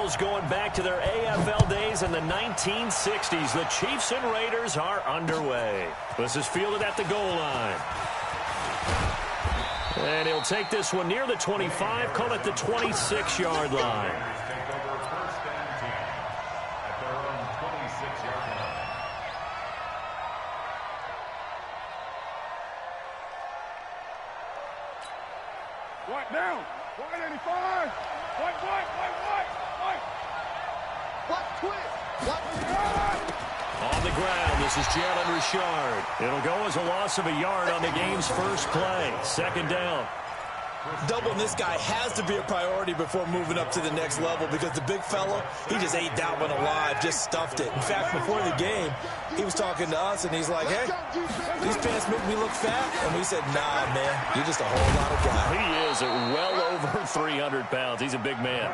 Eagles going back to their AFL days in the 1960s. The Chiefs and Raiders are underway. This is fielded at the goal line. And he'll take this one near the 25, call it the 26-yard line. White down. White 85. White twist. On the ground, this is Jalen Richard. It'll go as a loss of a yard on the game's first play. Second down. Doubling this guy has to be a priority before moving up to the next level because the big fella, he just ate that one alive, just stuffed it. In fact, before the game, he was talking to us, and he's like, hey, these pants make me look fat. And we said, nah, man, you're just a whole lot of guy. He is at well over 300 pounds. He's a big man.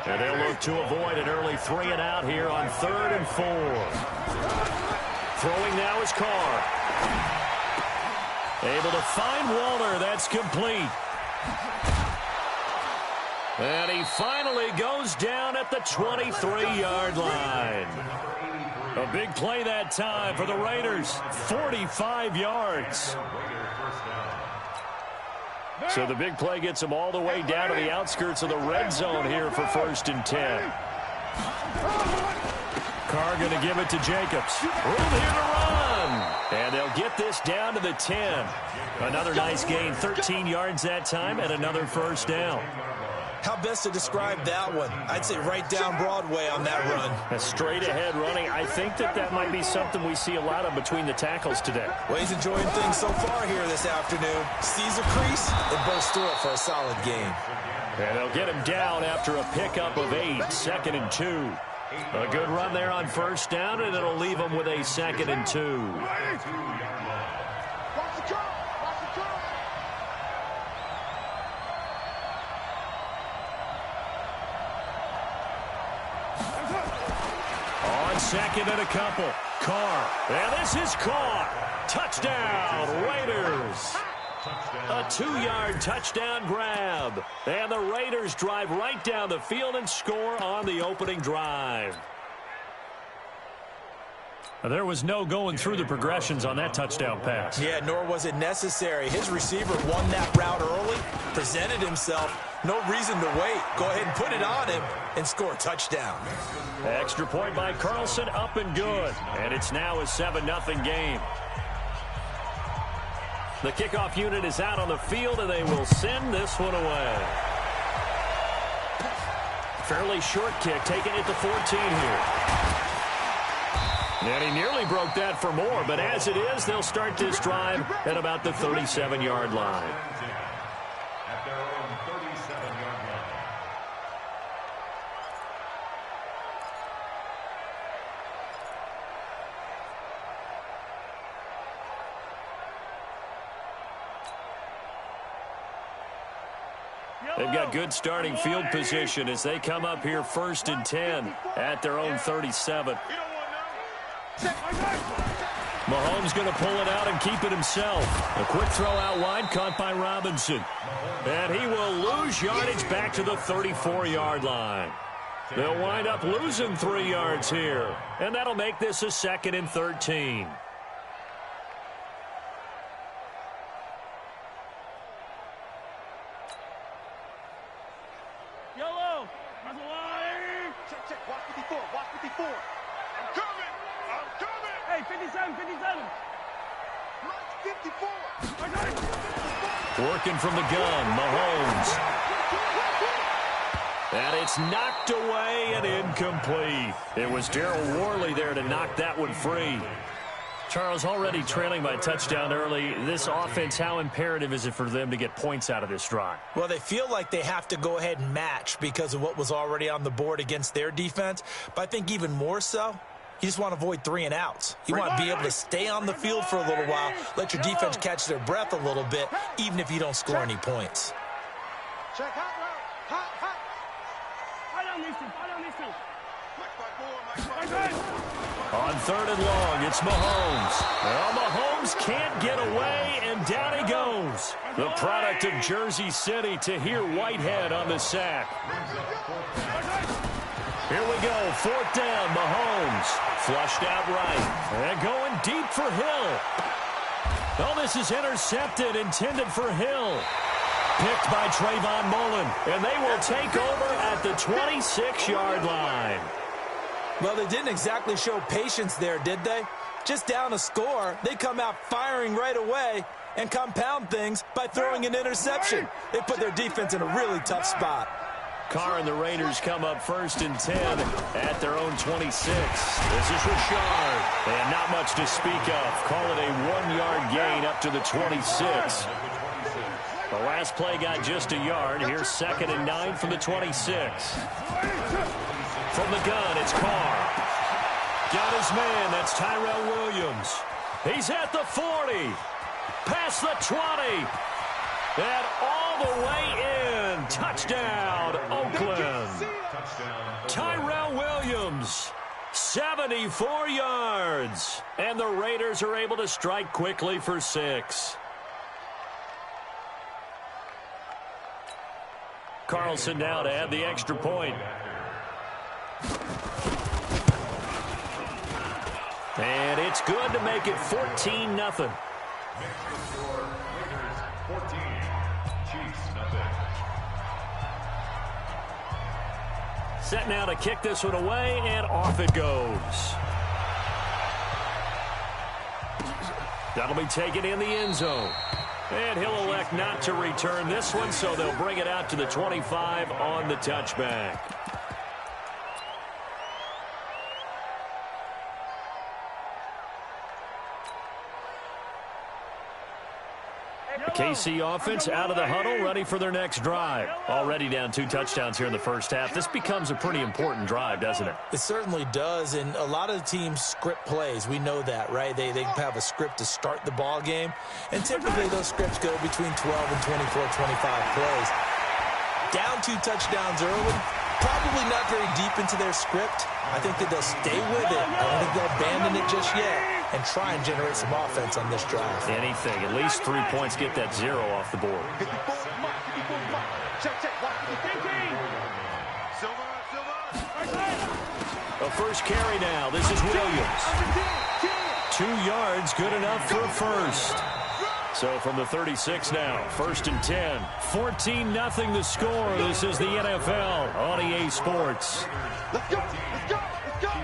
And they'll look to avoid an early 3 and out here on 3rd and 4. Throwing now is Carr. Able to find Waller. That's complete. And he finally goes down at the 23-yard line. A big play that time for the Raiders. 45 yards. So the big play gets them all the way down to the outskirts of the red zone here for 1st and 10. Carr going to give it to Jacobs. Room here to run. And they'll get this down to the 10. Another nice gain, 13 yards that time, and another first down. How best to describe that one? I'd say right down Broadway on that run. A straight-ahead running. I think that might be something we see a lot of between the tackles today. Well, he's enjoying things so far here this afternoon. Sees a crease and bursts through it for a solid gain. And they'll get him down after a pickup of 8, 2nd and 2. A good run there on first down, and it'll leave them with a 2nd and 2. On 2nd and a couple. Carr. And this is Carr. Touchdown, Raiders. A 2-yard touchdown grab. And the Raiders drive right down the field and score on the opening drive. There was no going through the progressions on that touchdown pass. Yeah, nor was it necessary. His receiver won that route early, presented himself. No reason to wait. Go ahead and put it on him and score a touchdown. Extra point by Carlson, up and good. And it's now a 7-0 game. The kickoff unit is out on the field, and they will send this one away. Fairly short kick, taking it to 14 here. And he nearly broke that for more, but as it is, they'll start this drive at about the 37-yard line. At their own 37-yard line. They've got good starting field position as they come up here 1st and 10 at their own 37. Mahomes going to pull it out and keep it himself. A quick throw out wide, caught by Robinson. And he will lose yardage back to the 34-yard line. They'll wind up losing 3 yards here. And that'll make this a 2nd and 13. Yellow. Check. Watch 54. Watch 54. I'm coming. Hey, 57. 54. Working from the gun, Mahomes. And it's knocked away and incomplete. It was Darryl Worley there to knock that one free. Charles, already trailing by a touchdown early. This offense, how imperative is it for them to get points out of this drive? Well, they feel like they have to go ahead and match because of what was already on the board against their defense. But I think even more so, you just want to avoid 3 and outs. You want to be able to stay on the field for a little while, let your defense catch their breath a little bit, even if you don't score any points. Check hot route. Hot. Right on these two. On 3rd and long, it's Mahomes. Well, Mahomes can't get away, and down he goes. The product of Jersey City, Tahir Whitehead on the sack. Here we go, 4th down, Mahomes. Flushed out right. And going deep for Hill. Oh, this is intercepted, intended for Hill. Picked by Trayvon Mullen. And they will take over at the 26-yard line. Well, they didn't exactly show patience there, did they? Just down a score, they come out firing right away and compound things by throwing an interception. They put their defense in a really tough spot. Carr and the Raiders come up 1st and 10 at their own 26. This is Richard. And not much to speak of. Call it a 1-yard gain up to the 26. The last play got just a yard. Here's 2nd and 9 from the 26. From the gun, it's Carr. Got his man. That's Tyrell Williams. He's at the 40. Past the 20. And all the way in. Touchdown, Oakland. Tyrell Williams, 74 yards. And the Raiders are able to strike quickly for 6. Carlson now to add the extra point. And it's good to make it 14-0. Set now to kick this one away, and off it goes. That'll be taken in the end zone. And he'll elect not to return this one, so they'll bring it out to the 25 on the touchback. The KC offense out of the huddle, ready for their next drive. Already down 2 touchdowns here in the first half. This becomes a pretty important drive, doesn't it? It certainly does, and a lot of the teams script plays. We know that, right? They have a script to start the ball game, and typically those scripts go between 12 and 24, 25 plays. Down 2 touchdowns early, probably not very deep into their script. I think that they'll stay with it. I don't think they'll abandon it just yet and try and generate some offense on this drive. Anything. At least 3 points, get that 0 off the board. A first carry now. This is Williams. 2 yards, good enough for a first. So from the 36 now, 1st and 10. 14-0 the score. This is the NFL on EA Sports. Let's go, let's go, let's go.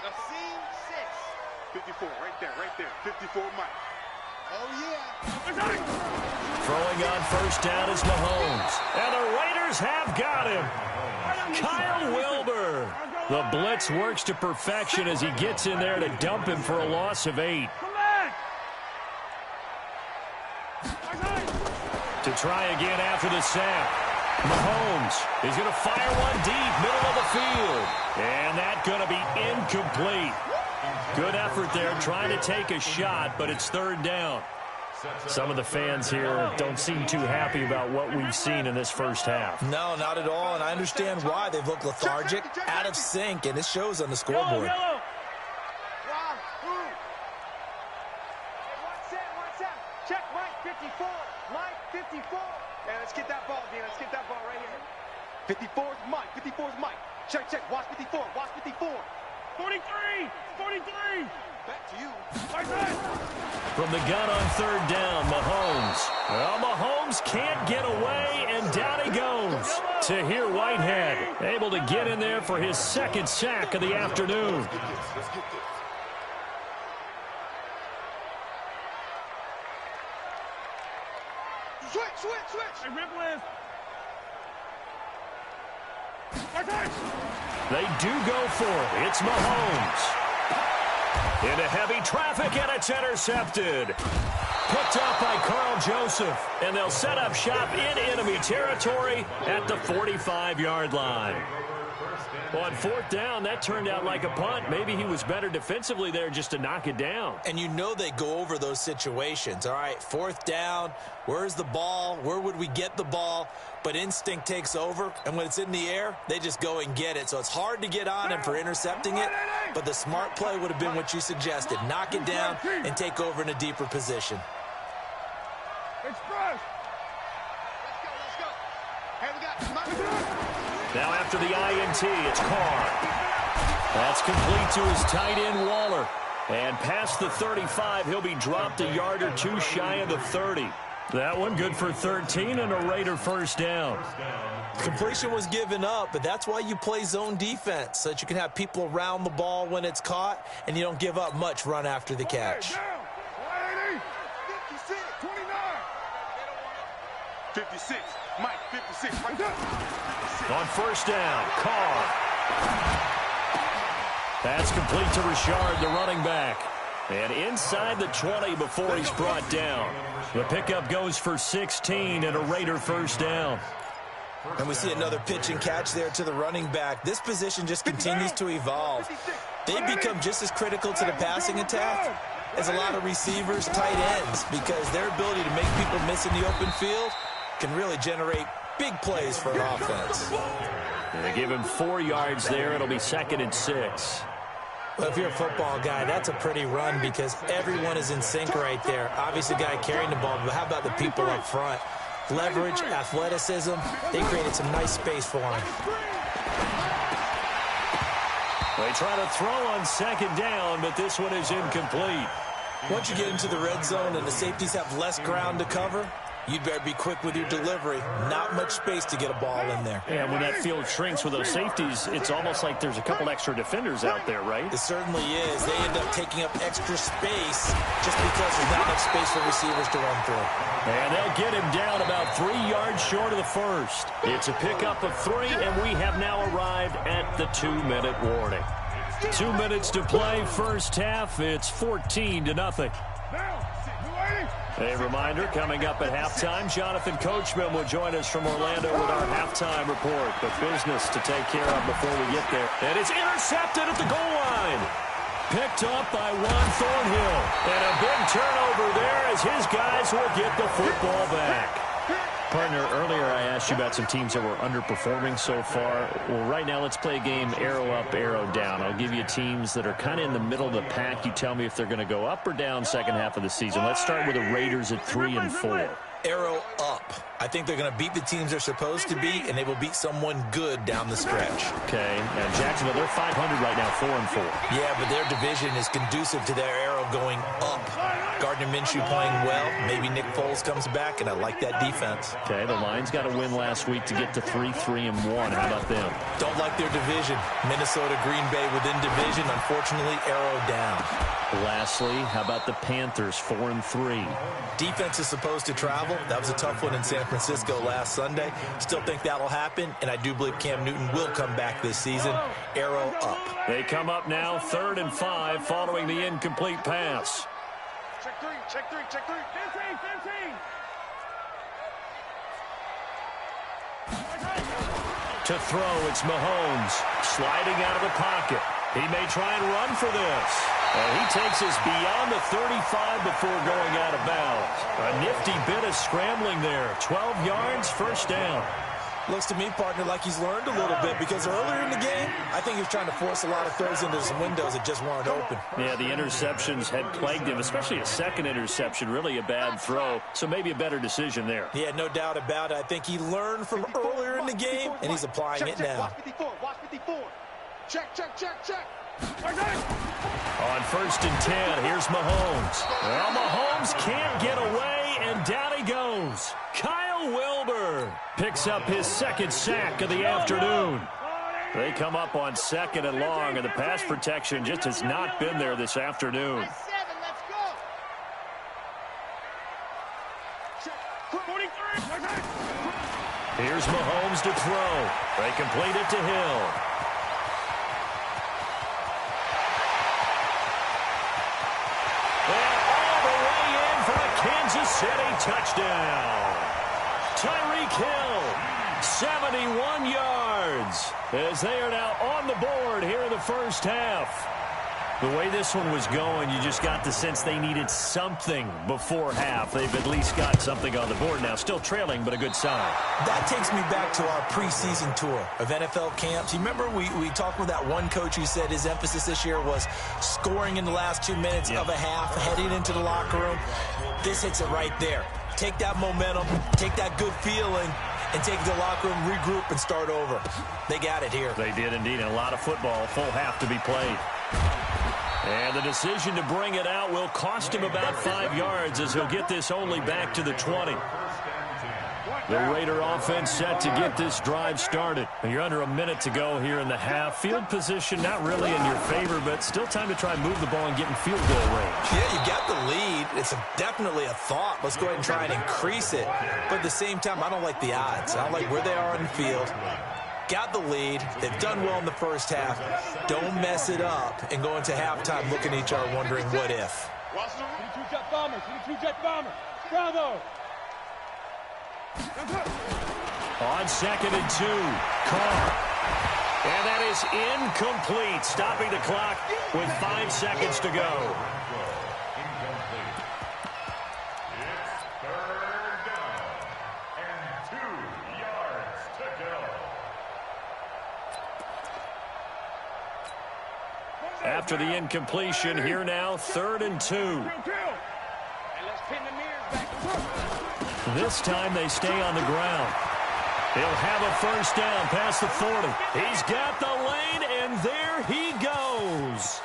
That's scene 6. 54, right there. 54, Mike. Oh, yeah. Throwing on 1st down is Mahomes. And the Raiders have got him. Kyle Wilbur. The blitz works to perfection as he gets in there to dump him for a loss of 8. To try again after the sack. Mahomes is going to fire one deep, middle of the field. And that's going to be incomplete. Good effort there trying to take a shot, but it's 3rd down. Some of the fans here don't seem too happy about what we've seen in this first half. No, not at all, and I understand why. They've looked lethargic, out of sync, and it shows on the scoreboard. Check Mike 54. Mike 54. Hey, let's get that ball, D. Let's get that ball right here. 54 is Mike. 54 is Mike. Check. Watch 54. Watch 54. 43. 43. Back to you. From the gun on 3rd down, Mahomes. Well, Mahomes can't get away, and down he goes. Tahir Whitehead able to get in there for his 2nd sack of the afternoon. Switch. Hey, rip list. They do go for it. It's Mahomes. Into heavy traffic, and it's intercepted. Picked up by Carl Joseph, and they'll set up shop in enemy territory at the 45-yard line. On fourth down, that turned out like a punt. Maybe he was better defensively there just to knock it down. And you know they go over those situations. All right, fourth down, where's the ball? Where would we get the ball? But instinct takes over, and when it's in the air, they just go and get it. So it's hard to get on him for intercepting it, but the smart play would have been what you suggested. Knock it down and take over in a deeper position. Express. Let's go. Hey, we got now after the INT, it's Carr. That's complete to his tight end, Waller. And past the 35, he'll be dropped a yard or two shy of the 30. That one good for 13 and a Raider first down. Completion was given up, but that's why you play zone defense, so that you can have people around the ball when it's caught, and you don't give up much run after the catch. 56, Mike, 56, right there. 56. On first down, Carr. That's complete to Richard, the running back. And inside the 20 before he's brought down. The pickup goes for 16 and a Raider first down. And we see another pitch and catch there to the running back. This position just continues to evolve. They become just as critical to the passing attack as a lot of receivers, tight ends, because their ability to make people miss in the open field can really generate big plays for an offense. They give him 4 yards there. It'll be 2nd and 6. Well, if you're a football guy, that's a pretty run because everyone is in sync right there. Obviously, the guy carrying the ball, but how about the people up front? Leverage, athleticism, they created some nice space for him. They try to throw on 2nd down, but this one is incomplete. Once you get into the red zone and the safeties have less ground to cover, you'd better be quick with your delivery. Not much space to get a ball in there. And when that field shrinks with those safeties, it's almost like there's a couple extra defenders out there, right? It certainly is. They end up taking up extra space just because there's not enough space for receivers to run through. And they'll get him down about 3 yards short of the first. It's a pickup of 3, and we have now arrived at the 2-minute warning. 2 minutes to play first half. It's 14-0. A reminder, coming up at halftime, Jonathan Coachman will join us from Orlando with our halftime report. But business to take care of before we get there. And it's intercepted at the goal line. Picked up by Juan Thornhill. And a big turnover there as his guys will get the football back. Partner, earlier I asked you about some teams that were underperforming so far. Well, right now let's play a game arrow up, arrow down. I'll give you teams that are kind of in the middle of the pack. You tell me if they're going to go up or down second half of the season. Let's start with the Raiders at 3 and 4. Arrow up. I think they're going to beat the teams they're supposed to beat, and they will beat someone good down the stretch. Okay, and Jacksonville, they're 500 right now, 4 and 4. Yeah, but their division is conducive to their arrow going up. Gardner Minshew playing well. Maybe Nick Foles comes back, and I like that defense. Okay, the Lions got a win last week to get to 3-3-1. How about them? Don't like their division. Minnesota, Green Bay within division. Unfortunately, arrow down. Lastly, how about the Panthers, 4 and 3? Defense is supposed to travel. That was a tough one in San Francisco last Sunday. Still think that'll happen, and I do believe Cam Newton will come back this season. Arrow up. They come up now 3rd and 5 following the incomplete pass. check 3, check 3, check 3. 15. To throw, it's Mahomes sliding out of the pocket. He may try and run for this. And he takes us beyond the 35 before going out of bounds. A nifty bit of scrambling there. 12 yards, first down. Looks to me, partner, like he's learned a little bit because earlier in the game, I think he was trying to force a lot of throws into some windows that just weren't open. Yeah, the interceptions had plagued him, especially a second interception, really a bad throw. So maybe a better decision there. Yeah, no doubt about it. I think he learned from earlier in the game, and he's applying it now. Watch 54, watch 54. Check. On 1st and 10, here's Mahomes. Well, Mahomes can't get away, and down he goes. Kyle Wilbur picks up his 2nd sack of the afternoon. They come up on 2nd and long, and the pass protection just has not been there this afternoon. 7, let's go. 43. Here's Mahomes to throw. They complete it to Hill. And all the way in for a Kansas City touchdown. Tyreek Hill, 71 yards. as they are now on the board here in the first half. The way this one was going, you just got the sense they needed something before half. They've at least got something on the board now. Still trailing, but a good sign. That takes me back to our preseason tour of NFL camps. You remember we talked with that one coach who said his emphasis this year was scoring in the last 2 minutes of a half, heading into the locker room. This hits it right there. Take that momentum, take that good feeling, and take it to the locker room, regroup, and start over. They got it here. They did indeed. And a lot of football, full half to be played. And the decision to bring it out will cost him about 5 yards as he'll get this only back to the 20. The Raider offense set to get this drive started. You're under a minute to go here in the half. Field position not really in your favor, but still time to try and move the ball and get in field goal range. Yeah, you got the lead. It's definitely a thought. Let's go ahead and try and increase it. But at the same time, I don't like the odds. I don't like where they are in the field. Got the lead. They've done well in the first half. Don't mess it up and go into halftime looking at each other wondering what if. Jet bombers. Jet bombers. Bravo. On 2nd and 2, Carr. And that is incomplete, stopping the clock with 5 seconds to go. After the incompletion, here now, 3rd and 2. This time they stay on the ground. He'll have a first down past the 40. He's got the lane, and there he goes.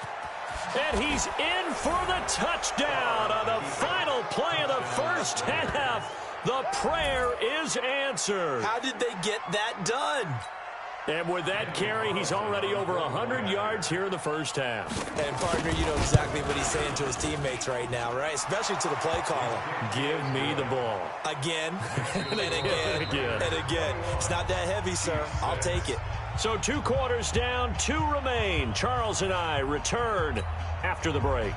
And he's in for the touchdown on the final play of the first half. The prayer is answered. How did they get that done? And with that carry, he's already over 100 yards here in the first half. And, partner, you know exactly what he's saying to his teammates right now, right? Especially to the play caller. Give me the ball. Again, and again, and again. It's not that heavy, sir. I'll take it. So 2 quarters down, 2 remain. Charles and I return after the break.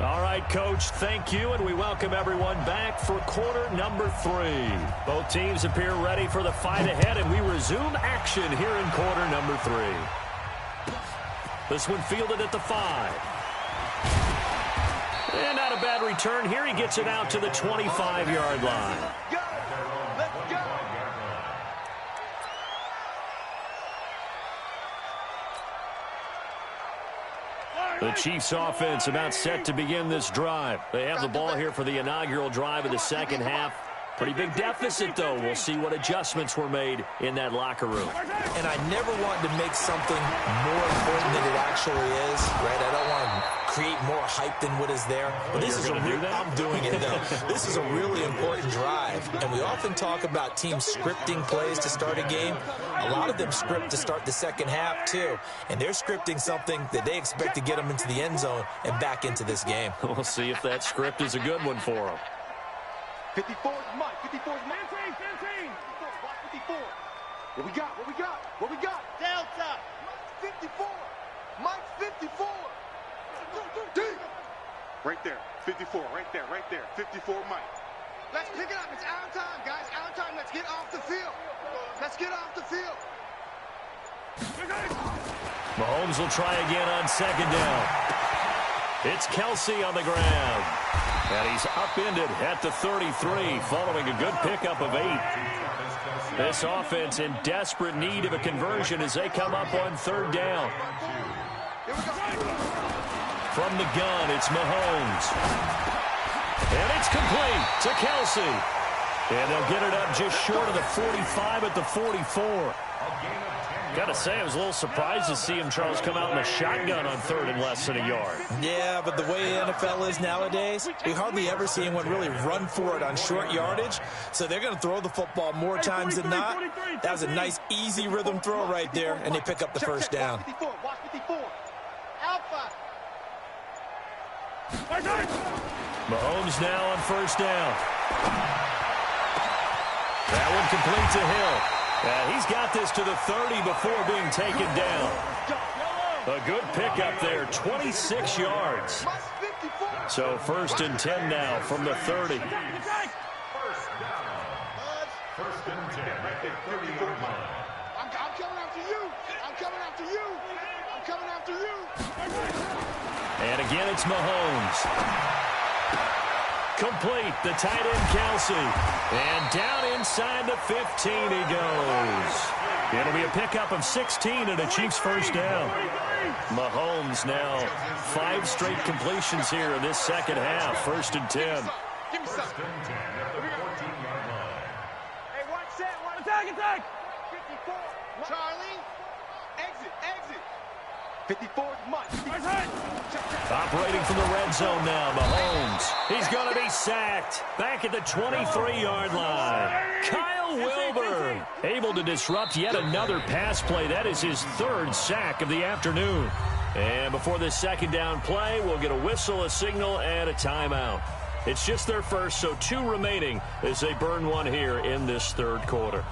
All right, Coach, thank you, and we welcome everyone back for quarter number 3. Both teams appear ready for the fight ahead, and we resume action here in quarter number 3. This one fielded at the 5. And not a bad return here. He gets it out to the 25-yard line. Let's go. The Chiefs offense about set to begin this drive. They have the ball here for the inaugural drive of the second half. Pretty big deficit, though. We'll see what adjustments were made in that locker room. And I never wanted to make something more important than it actually is, right? I don't want to create more hype than what is there. But this is I'm doing it, though. This is a really important drive. And we often talk about teams scripting plays to start a game. A lot of them script to start the second half, too. And they're scripting something that they expect to get them into the end zone and back into this game. We'll see if that script is a good one for them. 54 is Mike. 54 is Mike. 15. Watch 54. What we got? What we got? What we got? Delta. 54. Mike 54. Deep. Right there. 54. Right there. Right there. 54 Mike. Let's pick it up. It's our time, guys. Our time. Let's get off the field. Let's get off the field. Mahomes will try again on 2nd down. It's Kelsey on the ground. And he's upended at the 33, following a good pickup of 8. This offense in desperate need of a conversion as they come up on 3rd down. From the gun, it's Mahomes. And it's complete to Kelsey. And they'll get it up just short of the 45 at the 44. Gotta say, I was a little surprised to see him, Charles, come out in a shotgun on 3rd and less than a yard. Yeah, but the way the NFL is nowadays, we hardly ever see anyone really run for it on short yardage. So they're going to throw the football more times than not. That was a nice, easy rhythm throw right there, and they pick up the first down. Watch 54. Alpha. Mahomes now on 1st down. That one complete to Hill. He's got this to the 30 before being taken down. A good pickup there, 26 yards. So 1st and 10 now from the 30. First and 10 at the 34 line. I'm coming after you. And again, it's Mahomes. Complete, the tight end, Kelsey. And down inside the 15 he goes. It'll be a pickup of 16 and a Chiefs first down. Mahomes now 5 straight completions here in this second half. 1st and 10. Give me some. Hey, watch that. Watch attack. 54. Charlie. Exit. 54 is Mike. Operating from the red zone now, Mahomes. He's going to be sacked. Back at the 23-yard line. Kyle Wilber able to disrupt yet another pass play. That is his 3rd sack of the afternoon. And before this second down play, we'll get a whistle, a signal, and a timeout. It's just their first, so 2 remaining as they burn one here in this 3rd quarter.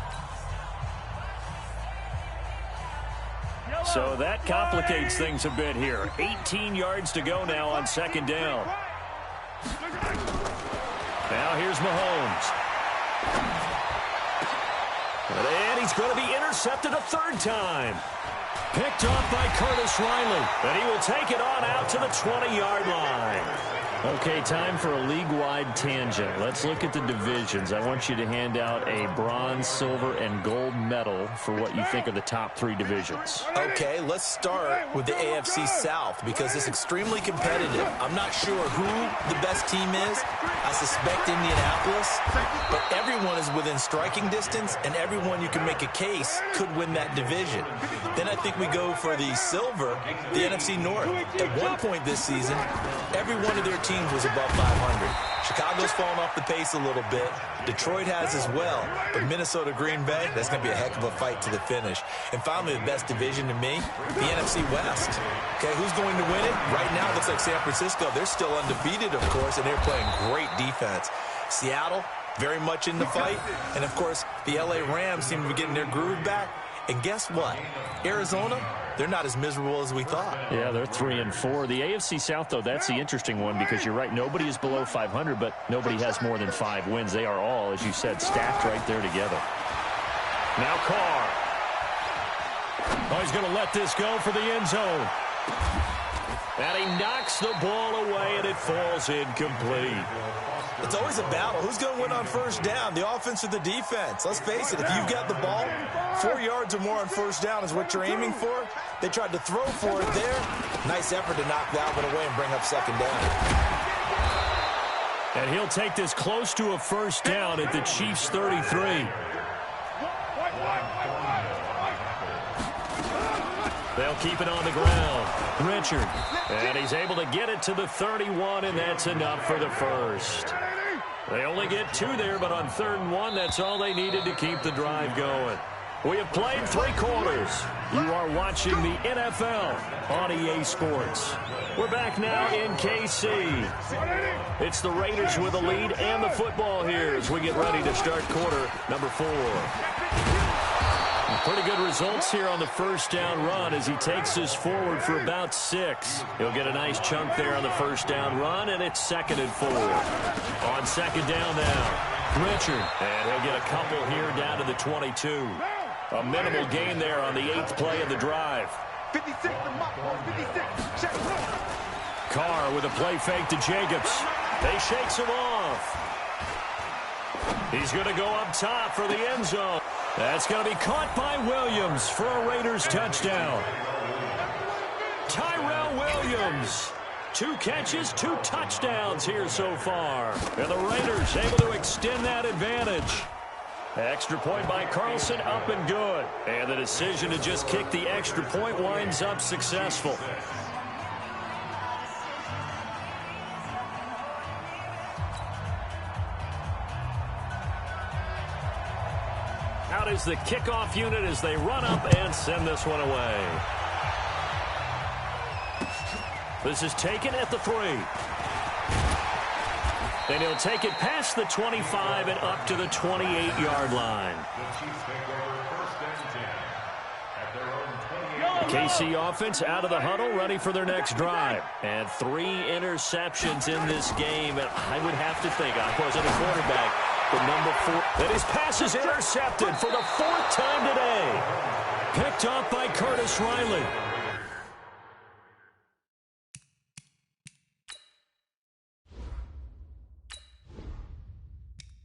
So that complicates things a bit here. 18 yards to go now on 2nd down. Now here's Mahomes. And he's going to be intercepted a 3rd time. Picked off by Curtis Riley. And he will take it on out to the 20-yard line. Okay, time for a league-wide tangent. Let's look at the divisions. I want you to hand out a bronze, silver, and gold medal for what you think are the top 3 divisions. Okay, let's start with the AFC South because it's extremely competitive. I'm not sure who the best team is. I suspect Indianapolis, but everyone is within striking distance, and everyone you can make a case could win that division. Then I think we go for the silver, the NFC North. At one point this season, every one of their teams was above 500. Chicago's fallen off the pace a little bit. Detroit has as well. But Minnesota, Green Bay, that's going to be a heck of a fight to the finish. And finally, the best division to me, the NFC West. Okay, who's going to win it? Right now, it looks like San Francisco. They're still undefeated, of course, and they're playing great defense. Seattle, very much in the fight. And, of course, the LA Rams seem to be getting their groove back. And guess what? Arizona, they're not as miserable as we thought. Yeah, they're 3-4. The AFC South, though, that's the interesting one because you're right. Nobody is below 500, but nobody has more than 5 wins. They are all, as you said, stacked right there together. Now Carr. Oh, he's going to let this go for the end zone. And he knocks the ball away, and it falls incomplete. It's always a battle. Who's going to win on 1st down, the offense or the defense? Let's face it, if you've got the ball, 4 yards or more on 1st down is what you're aiming for. They tried to throw for it there. Nice effort to knock that one away and bring up 2nd down. And he'll take this close to a 1st down at the Chiefs' 33. They'll keep it on the ground. Richard. And he's able to get it to the 31, and that's enough for the 1st. They only get 2 there, but on 3rd and 1, that's all they needed to keep the drive going. We have played 3 quarters. You are watching the NFL on EA Sports. We're back now in KC. It's the Raiders with the lead and the football here as we get ready to start quarter number 4. Pretty good results here on the 1st down run as he takes this forward for about 6. He'll get a nice chunk there on the 1st down run, and it's 2nd and 4. On 2nd down now, Richard. And he'll get a couple here down to the 22. A minimal gain there on the 8th play of the drive. 56 to Mike, 56. Check. Carr with a play fake to Jacobs. They shakes him off. He's going to go up top for the end zone. That's going to be caught by Williams for a Raiders touchdown. Tyrell Williams. 2 catches, 2 touchdowns here so far. And the Raiders able to extend that advantage. Extra point by Carlson, up and good. And the decision to just kick the extra point winds up successful. Out is the kickoff unit as they run up and send this one away. This is taken at the 3. And he'll take it past the 25 and up to the 28-yard line. KC offense out of the huddle, ready for their next drive. And 3 interceptions in this game. And I would have to think, I wasn't a quarterback, but number 4. And his pass is intercepted for the 4th time today. Picked off by Curtis Riley.